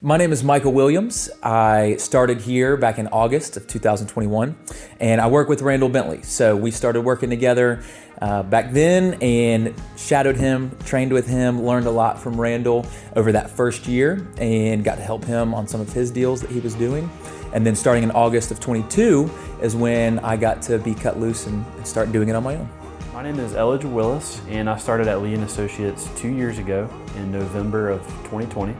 My name is Michael Williams. I started here back in August of 2021, and I work with Randall Bentley. So we started working together back then and shadowed him, trained with him, learned a lot from Randall over that first year and got to help him on some of his deals that he was doing. And then starting in August of 22 is when I got to be cut loose and start doing it on my own. My name is Elijah Willis, and I started at Lee Associates 2 years ago in November of 2020.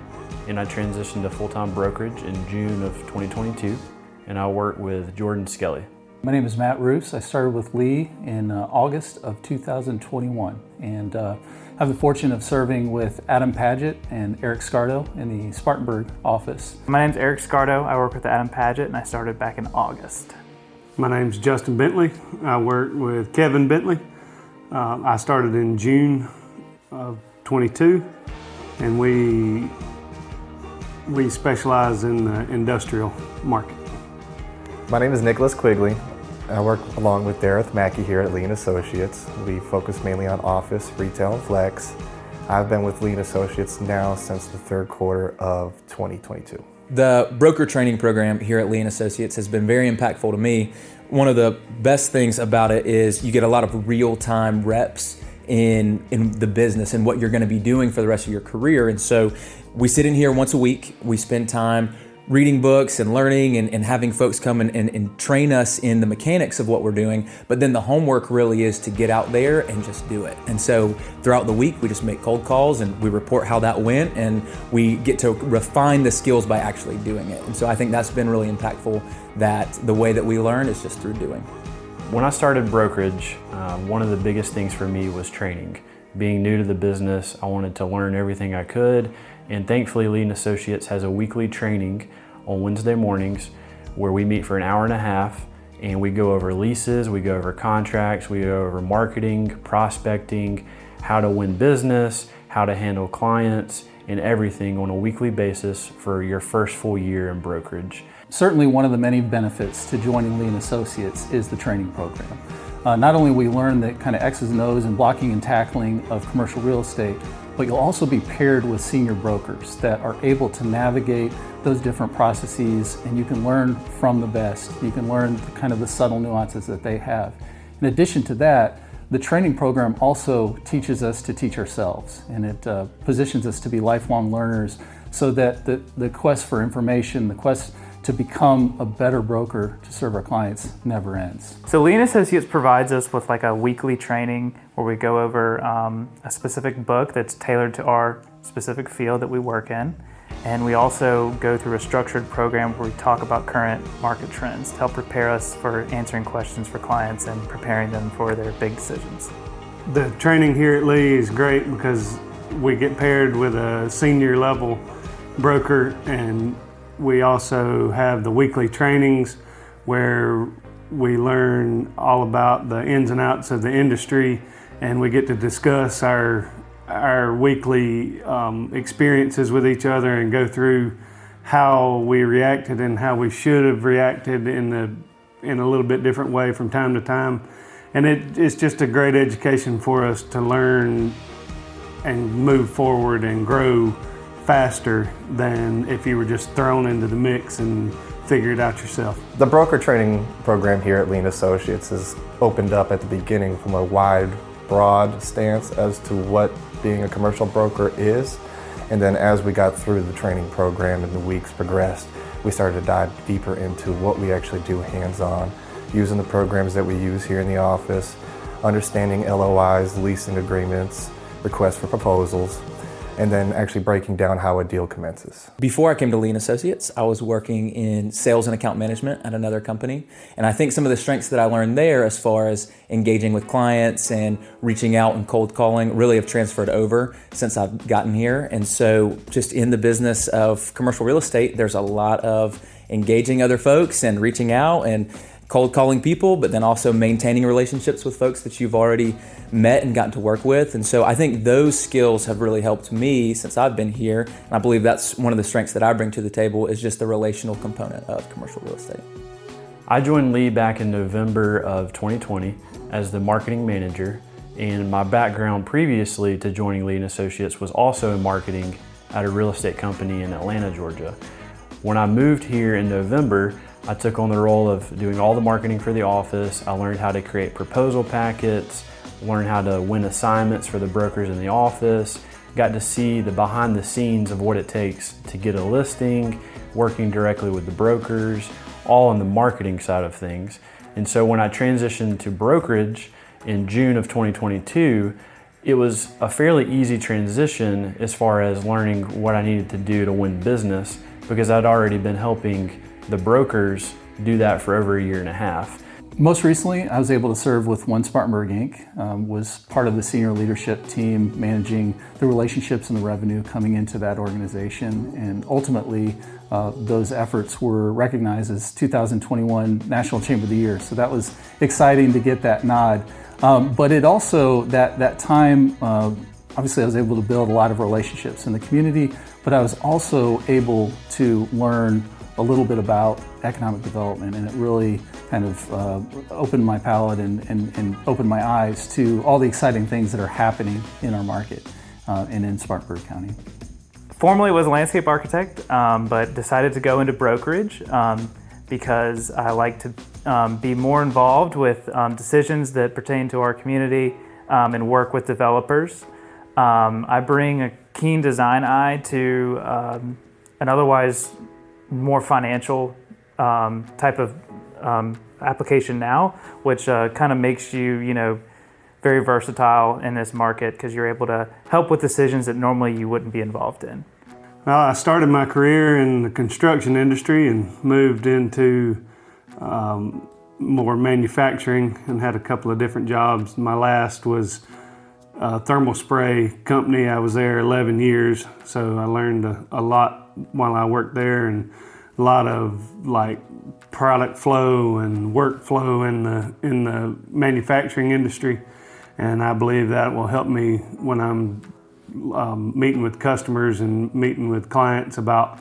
And I transitioned to full-time brokerage in June of 2022, and I work with Jordan Skelly. My name is Matt Roos. I started with Lee in August of 2021, and I have the fortune of serving with Adam Paget and Eric Scardo in the Spartanburg office. My name is Eric Scardo. I work with Adam Paget, and I started back in August. My name's Justin Bentley. I work with Kevin Bentley. I started in June of 22, and we specialize in the industrial market. My name is Nicholas Quigley. I work along with Dareth Mackey here at Lee Associates. We focus mainly on office, retail, and flex. I've been with Lee Associates now since the third quarter of 2022. The broker training program here at Lee Associates has been very impactful to me. One of the best things about it is you get a lot of real-time reps in the business and what you're going to be doing for the rest of your career. And so we sit in here once a week. We spend time reading books and learning and having folks come and train us in the mechanics of what we're doing. But then the homework really is to get out there and just do it. And so throughout the week, we just make cold calls and we report how that went, and we get to refine the skills by actually doing it. And so I think that's been really impactful, that the way that we learn is just through doing. When I started brokerage, one of the biggest things for me was training. Being new to the business, I wanted to learn everything I could, and thankfully Lee Associates has a weekly training on Wednesday mornings where we meet for an hour and a half and we go over leases, we go over contracts, we go over marketing, prospecting, how to win business, how to handle clients, and everything on a weekly basis for your first full year in brokerage. Certainly one of the many benefits to joining Lee Associates is the training program. Not only will we learn the kind of X's and O's and blocking and tackling of commercial real estate, but you'll also be paired with senior brokers that are able to navigate those different processes, and you can learn from the best. You can learn the subtle nuances that they have. In addition to that, the training program also teaches us to teach ourselves, and it positions us to be lifelong learners so that the quest for information, the quest to become a better broker to serve our clients never ends. So Lee Associates provides us with like a weekly training where we go over a specific book that's tailored to our specific field that we work in. And we also go through a structured program where we talk about current market trends to help prepare us for answering questions for clients and preparing them for their big decisions. The training here at Lee is great because we get paired with a senior level broker, and we also have the weekly trainings where we learn all about the ins and outs of the industry, and we get to discuss our weekly experiences with each other and go through how we reacted and how we should have reacted in a little bit different way from time to time. And it's just a great education for us to learn and move forward and grow faster than if you were just thrown into the mix and figure it out yourself. The broker training program here at Lee Associates is opened up at the beginning from a wide, broad stance as to what being a commercial broker is. And then as we got through the training program and the weeks progressed, we started to dive deeper into what we actually do hands-on, using the programs that we use here in the office, understanding LOIs, leasing agreements, requests for proposals, and then actually breaking down how a deal commences. Before I came to Lee Associates, I was working in sales and account management at another company. And I think some of the strengths that I learned there as far as engaging with clients and reaching out and cold calling really have transferred over since I've gotten here. And so just in the business of commercial real estate, there's a lot of engaging other folks and reaching out and cold calling people, but then also maintaining relationships with folks that you've already met and gotten to work with. And so I think those skills have really helped me since I've been here. And I believe that's one of the strengths that I bring to the table, is just the relational component of commercial real estate. I joined Lee back in November of 2020 as the marketing manager, and my background previously to joining Lee Associates was also in marketing at a real estate company in Atlanta, Georgia. When I moved here in November, I took on the role of doing all the marketing for the office. I learned how to create proposal packets, learned how to win assignments for the brokers in the office, got to see the behind the scenes of what it takes to get a listing, working directly with the brokers, all on the marketing side of things. And so when I transitioned to brokerage in June of 2022, it was a fairly easy transition as far as learning what I needed to do to win business, because I'd already been helping the brokers do that for over a year and a half. Most recently, I was able to serve with Spartanburg Inc., was part of the senior leadership team managing the relationships and the revenue coming into that organization. And ultimately, those efforts were recognized as 2021 National Chamber of the Year. So that was exciting to get that nod. But it also, that time, obviously I was able to build a lot of relationships in the community, but I was also able to learn a little bit about economic development, and it really kind of opened my palate and opened my eyes to all the exciting things that are happening in our market and in Spartanburg County. Formerly was a landscape architect, but decided to go into brokerage because I like to be more involved with decisions that pertain to our community and work with developers. I bring a keen design eye to an otherwise more financial type of application now, which kind of makes you, very versatile in this market because you're able to help with decisions that normally you wouldn't be involved in. Well, I started my career in the construction industry and moved into more manufacturing and had a couple of different jobs. My last was a thermal spray company. I was there 11 years, so I learned a lot while I worked there, and a lot of like product flow and workflow in the manufacturing industry. And I believe that will help me when I'm meeting with customers and meeting with clients about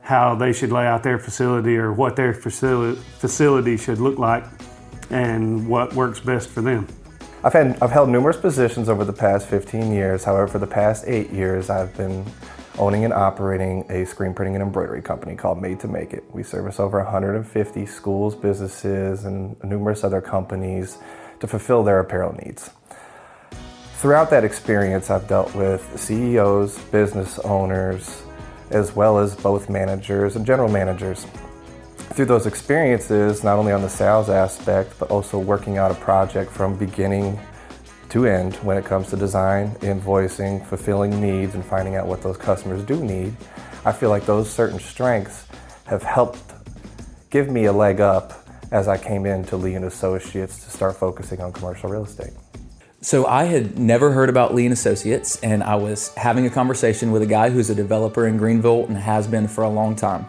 how they should lay out their facility or what their facility should look like and what works best for them. I've held numerous positions over the past 15 years. However, for the past 8 years, I've been owning and operating a screen printing and embroidery company called Made to Make It. We service over 150 schools, businesses, and numerous other companies to fulfill their apparel needs. Throughout that experience, I've dealt with CEOs, business owners, as well as both managers and general managers. Through those experiences, not only on the sales aspect, but also working out a project from beginning to end when it comes to design, invoicing, fulfilling needs, and finding out what those customers do need, I feel like those certain strengths have helped give me a leg up as I came into Lee Associates to start focusing on commercial real estate. So I had never heard about Lee Associates, and I was having a conversation with a guy who's a developer in Greenville and has been for a long time.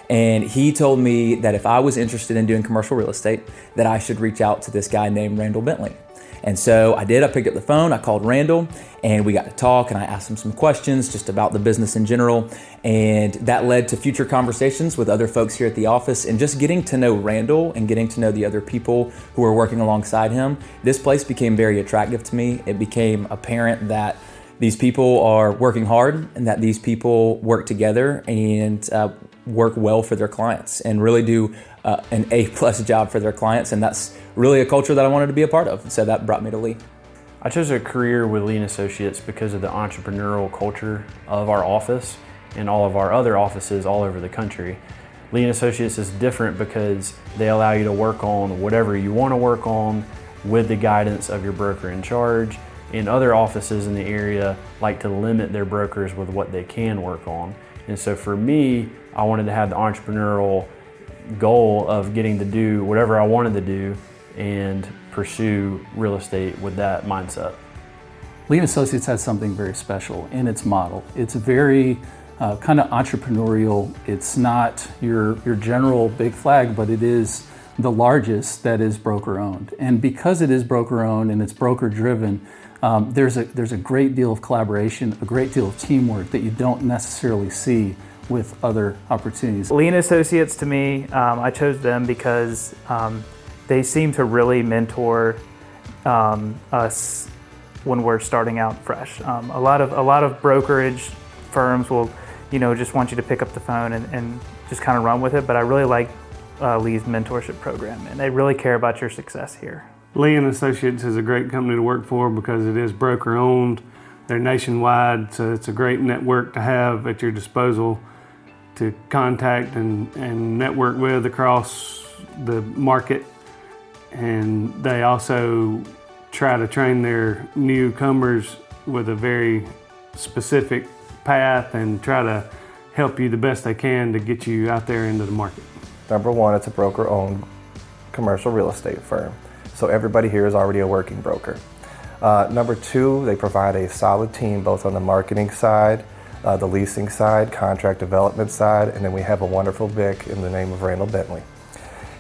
And he told me that if I was interested in doing commercial real estate, that I should reach out to this guy named Randall Bentley. And so I did. I picked up the phone, I called Randall, and we got to talk, and I asked him some questions just about the business in general. And that led to future conversations with other folks here at the office, and just getting to know Randall and getting to know the other people who were working alongside him. This place became very attractive to me. It became apparent that these people are working hard and that these people work together and work well for their clients and really do an A+ job for their clients. And that's really a culture that I wanted to be a part of. And so that brought me to Lee. I chose a career with Lee Associates because of the entrepreneurial culture of our office and all of our other offices all over the country. Lee Associates is different because they allow you to work on whatever you want to work on with the guidance of your broker in charge. And other offices in the area like to limit their brokers with what they can work on. And so for me, I wanted to have the entrepreneurial goal of getting to do whatever I wanted to do and pursue real estate with that mindset. Lee Associates has something very special in its model. It's very kind of entrepreneurial. It's not your general big flag, but it is the largest that is broker owned. And because it is broker owned and it's broker driven, there's a great deal of collaboration, a great deal of teamwork that you don't necessarily see with other opportunities. Lee Associates, to me, I chose them because they seem to really mentor us when we're starting out fresh. A lot of brokerage firms will, just want you to pick up the phone and just kind of run with it. But I really like Lee's mentorship program, and they really care about your success here. Lee Associates is a great company to work for because it is broker owned. They're nationwide, so it's a great network to have at your disposal to contact and network with across the market. And they also try to train their newcomers with a very specific path and try to help you the best they can to get you out there into the market. Number one, it's a broker-owned commercial real estate firm. So everybody here is already a working broker. Number two, they provide a solid team both on the marketing side, the leasing side, contract development side, and then we have a wonderful Vic in the name of Randall Bentley.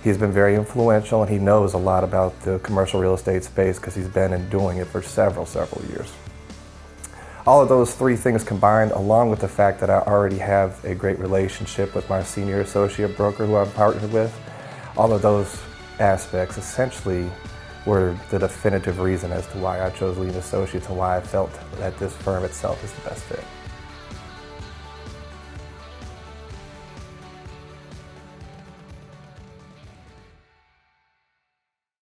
He's been very influential and he knows a lot about the commercial real estate space because he's been and doing it for several years. All of those three things combined, along with the fact that I already have a great relationship with my senior associate broker who I'm partnered with, all of those aspects essentially were the definitive reason as to why I chose Lee Associates and why I felt that this firm itself is the best fit.